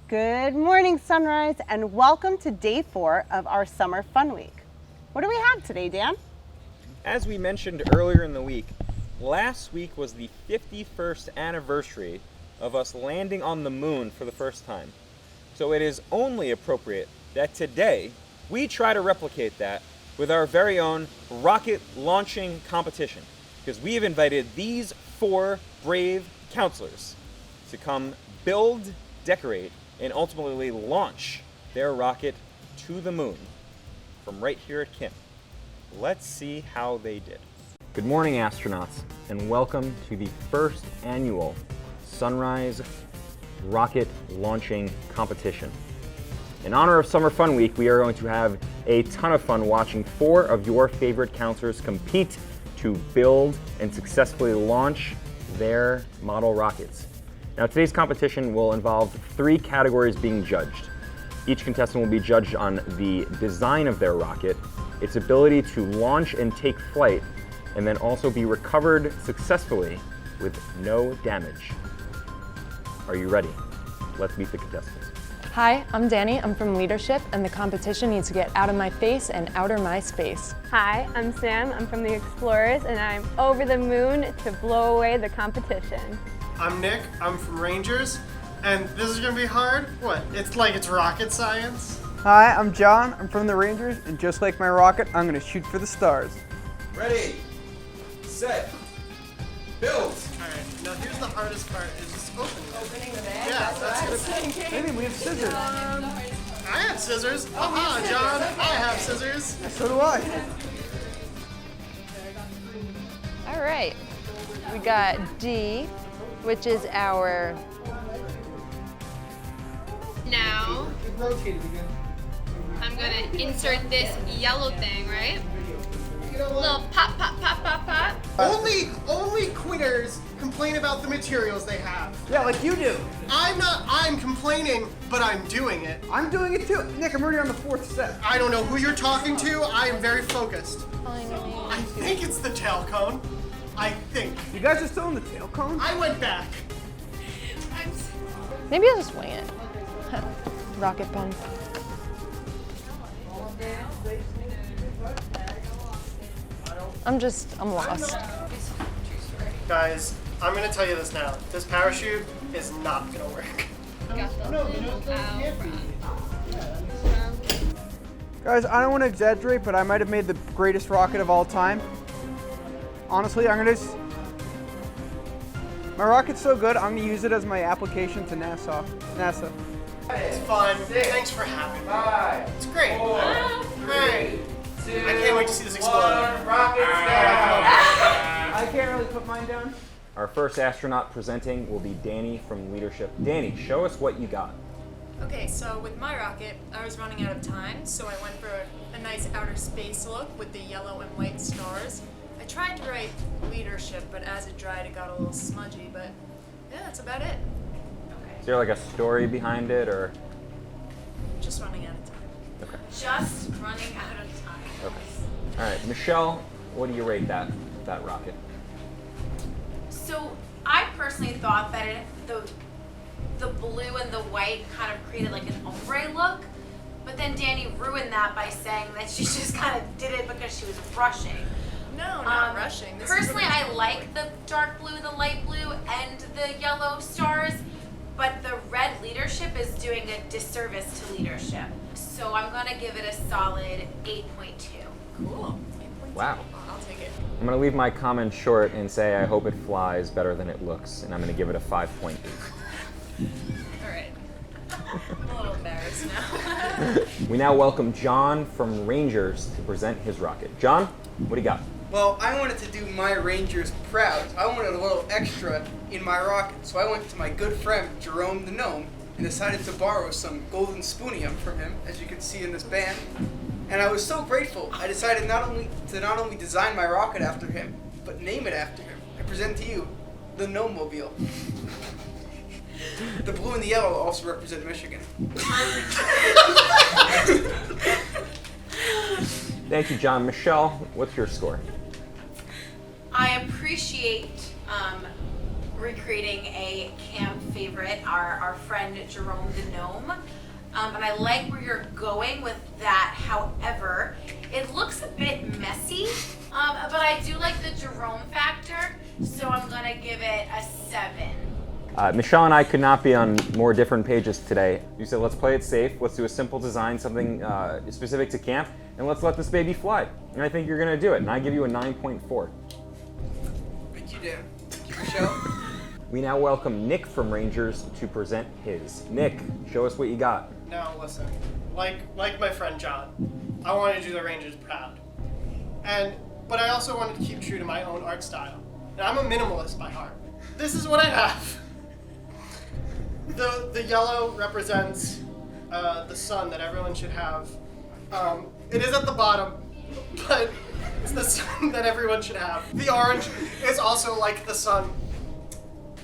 Good morning, Sunrise, and welcome to day 4 of our Summer Fun Week. What do we have today, Dan? As we mentioned earlier in the week, last week was the 51st anniversary of us landing on the moon for the first time. So it is only appropriate that today we try to replicate that with our very own rocket launching competition, because we have invited these 4 brave counselors to come build, decorate, and ultimately launch their rocket to the moon from right here at Kim. Let's see how they did. Good morning, astronauts, and welcome to the first annual Sunrise Rocket Launching Competition. In honor of Summer Fun Week, we are going to have a ton of fun watching 4 of your favorite counselors compete to build and successfully launch their model rockets. Now, today's competition will involve 3 categories being judged. Each contestant will be judged on the design of their rocket, its ability to launch and take flight, and then also be recovered successfully with no damage. Are you ready? Let's meet the contestants. Hi, I'm Danny. I'm from Leadership, and the competition needs to get out of my face and outer my space. Hi, I'm Sam. I'm from the Explorers, and I'm over the moon to blow away the competition. I'm Nick. I'm from Rangers, and this is gonna be hard. What? It's like it's rocket science. Hi, I'm John. I'm from the Rangers, and just like my rocket, I'm gonna shoot for the stars. Ready, set, build. All right. Now here's the hardest part: is just opening the bag? Yeah, that's it. Maybe we have scissors. I have scissors. Aha, John. I have scissors. So do I. All right, we got D, which is our... Now, I'm gonna insert this yellow thing, right? Little pop, pop, pop, pop, pop. Only quitters complain about the materials they have. Yeah, like you do. I'm complaining, but I'm doing it. I'm doing it too. Nick, I'm already on the 4th set. I don't know who you're talking to. I am very focused. I think it's the tail cone. I think. You guys are still in the tail cone? I went back. Maybe I'll just wing it. Rocket pen. I'm lost. Guys, I'm gonna tell you this now. This parachute is not gonna work. Guys, I don't want to exaggerate, but I might have made the greatest rocket of all time. Honestly, my rocket's so good, I'm gonna use it as my application to NASA. It's fun. Thanks for having me. 5, It's great. 4, Great. 3, I can't wait to see this 1, explode. rockets down. I can't really put mine down. Our first astronaut presenting will be Danny from Leadership. Danny, show us what you got. Okay, so with my rocket, I was running out of time, so I went for a nice outer space look with the yellow and white stars. I tried to write leadership, but as it dried, it got a little smudgy, but yeah, that's about it. Is there like a story behind it, or? Just running out of time. Okay. Just running out of time. Okay. All right, Michelle, what do you rate that rocket? So I personally thought that the blue and the white kind of created like an ombre look, but then Danny ruined that by saying that she just kind of did it because she was rushing. No, not rushing. Personally, I like the dark blue, the light blue, and the yellow stars, but the red leadership is doing a disservice to leadership. So I'm gonna give it a solid 8.2. Cool. Wow. I'll take it. I'm gonna leave my comment short and say I hope it flies better than it looks, and I'm gonna give it a 5.8. All right. I'm a little embarrassed now. We now welcome John from Rangers to present his rocket. John, what do you got? Well, I wanted to do my Rangers proud. I wanted a little extra in my rocket, so I went to my good friend Jerome the Gnome and decided to borrow some golden spoonium from him, as you can see in this band. And I was so grateful, I decided not only design my rocket after him, but name it after him. I present to you the Gnome-mobile. The blue and the yellow also represent Michigan. Thank you, John. Michelle, what's your score? I appreciate recreating a camp favorite, our friend Jerome the Gnome. And I like where you're going with that. However, it looks a bit messy, but I do like the Jerome factor, so I'm gonna give it a 7. Michelle and I could not be on more different pages today. You said, let's play it safe, let's do a simple design, something specific to camp, and let's let this baby fly. And I think you're gonna do it, and I give you a 9.4. Thank you, Dan. Thank you, Michelle. We now welcome Nick from Rangers to present his. Nick, show us what you got. Now listen, like my friend John, I wanted to do the Rangers proud. But I also wanted to keep true to my own art style. And I'm a minimalist by heart. This is what I have. The yellow represents the sun that everyone should have. It is at the bottom, but it's the sun that everyone should have. The orange is also like the sun.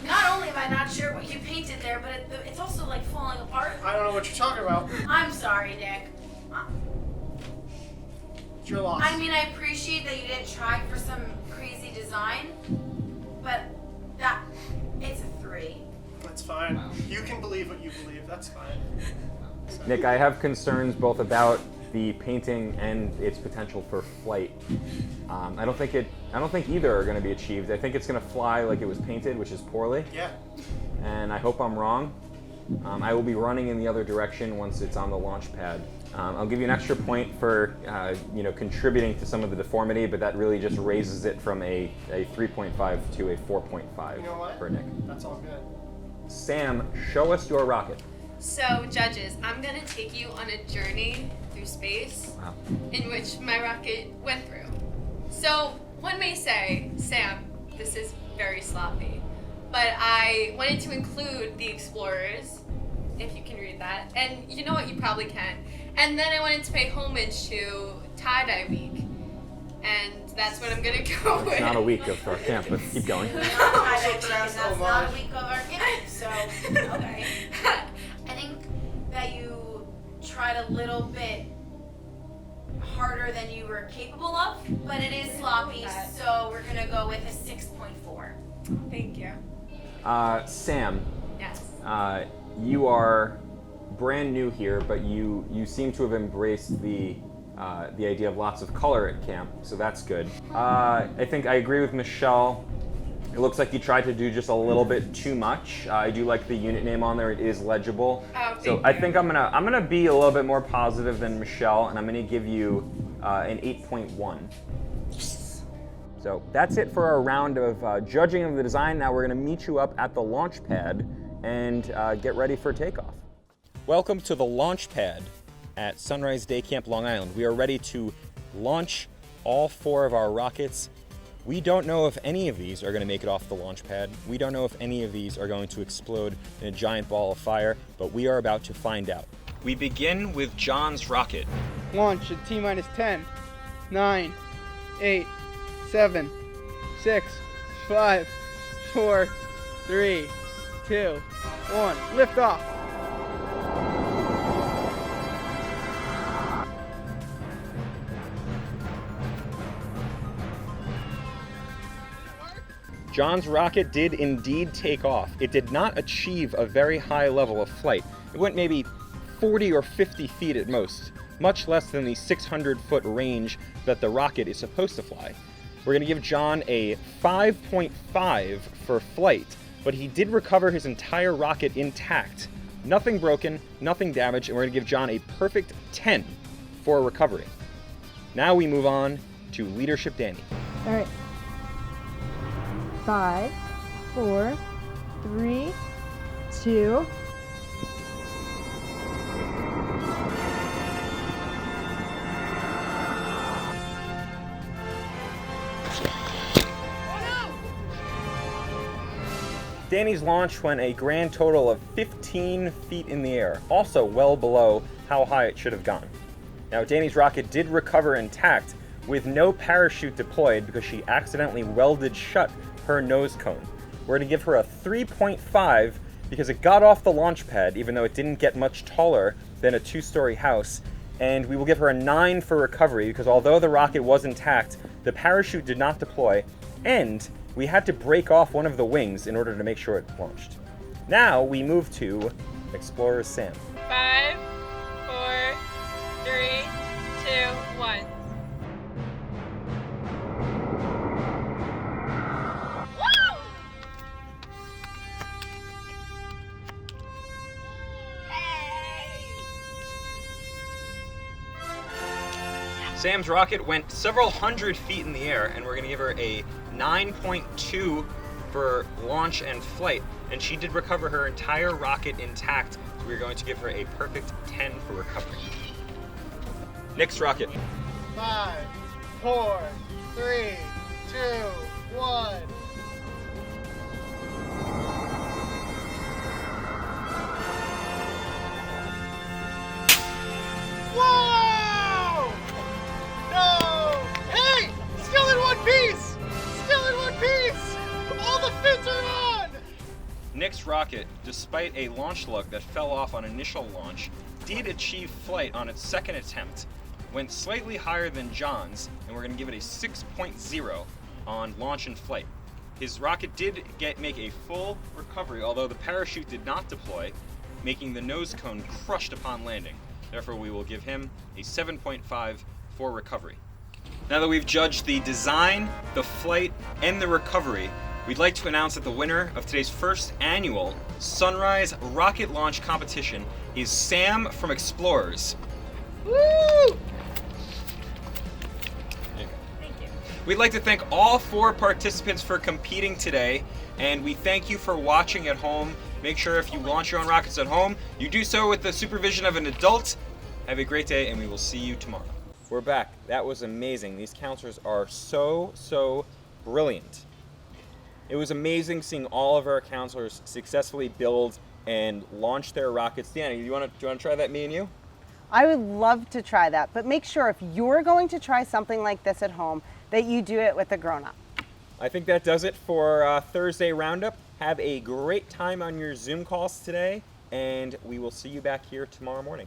Not only am I not sure what you painted there, but it's also like falling apart. I don't know what you're talking about. I'm sorry, Nick. It's your loss. I mean, I appreciate that you didn't try for some crazy design, but it's a 3. That's fine. You can believe what you believe. That's fine. Nick, I have concerns both about the painting and its potential for flight. I don't think either are going to be achieved. I think it's going to fly like it was painted, which is poorly. Yeah. And I hope I'm wrong. I will be running in the other direction once it's on the launch pad. I'll give you an extra point for contributing to some of the deformity, but that really just raises it from a 3.5 to a 4.5 You know what? for Nick. That's all good. Sam, show us your rocket. So, judges, I'm going to take you on a journey through space in which my rocket went through. So, one may say, Sam, this is very sloppy, but I wanted to include the explorers, if you can read that, and you know what, you probably can. And then I wanted to pay homage to Tie-Dye Week, and that's what I'm going to go with. It's not a week of our camp, but keep going. That's not a week of our camp, so, okay. I think that you tried a little bit harder than you were capable of, but it is sloppy, so we're gonna go with a 6.4. Thank you. Sam. Yes. You are brand new here, but you seem to have embraced the idea of lots of color at camp, so that's good. I think I agree with Michelle. It looks like you tried to do just a little bit too much. I do like the unit name on there; it is legible. Oh, so I think I'm gonna be a little bit more positive than Michelle, and I'm gonna give you an 8.1. So that's it for our round of judging of the design. Now we're gonna meet you up at the launch pad and get ready for takeoff. Welcome to the launch pad at Sunrise Day Camp Long Island. We are ready to launch all 4 of our rockets. We don't know if any of these are going to make it off the launch pad. We don't know if any of these are going to explode in a giant ball of fire, but we are about to find out. We begin with John's rocket. Launch at T-minus 10, 9, 8, 7, 6, 5, 4, 3, 2, 1. Lift off. John's rocket did indeed take off. It did not achieve a very high level of flight. It went maybe 40 or 50 feet at most, much less than the 600-foot range that the rocket is supposed to fly. We're going to give John a 5.5 for flight, but he did recover his entire rocket intact. Nothing broken, nothing damaged, and we're going to give John a perfect 10 for recovery. Now we move on to Leadership Danny. All right. 5, 4, 3, 2. Danny's launch went a grand total of 15 feet in the air, also well below how high it should have gone. Now, Danny's rocket did recover intact with no parachute deployed because she accidentally welded shut her nose cone. We're going to give her a 3.5 because it got off the launch pad, even though it didn't get much taller than a 2-story house. And we will give her a 9 for recovery because although the rocket was intact, the parachute did not deploy, and we had to break off one of the wings in order to make sure it launched. Now we move to Explorer Sam. 5, 4, 3, 2, 1. Sam's rocket went several hundred feet in the air, and we're going to give her a 9.2 for launch and flight. And she did recover her entire rocket intact, so we're going to give her a perfect 10 for recovery. Next rocket. 5, 4, 3, 2, 1. Whoa! No! Hey! Still in one piece! Still in one piece! All the fins are on! Next rocket, despite a launch lug that fell off on initial launch, did achieve flight on its second attempt, went slightly higher than John's, and we're going to give it a 6.0 on launch and flight. His rocket did make a full recovery, although the parachute did not deploy, making the nose cone crushed upon landing. Therefore, we will give him a 7.5 for recovery. Now that we've judged the design, the flight, and the recovery, we'd like to announce that the winner of today's first annual Sunrise Rocket Launch Competition is Sam from Explorers. Woo! Thank you. We'd like to thank all 4 participants for competing today, and we thank you for watching at home. Make sure if you launch your own rockets at home, you do so with the supervision of an adult. Have a great day, and we will see you tomorrow. We're back. That was amazing. These counselors are so brilliant. It was amazing seeing all of our counselors successfully build and launch their rockets. Danny, do you want to try that, me and you? I would love to try that, but make sure if you're going to try something like this at home, that you do it with a grown-up. I think that does it for Thursday Roundup. Have a great time on your Zoom calls today, and we will see you back here tomorrow morning.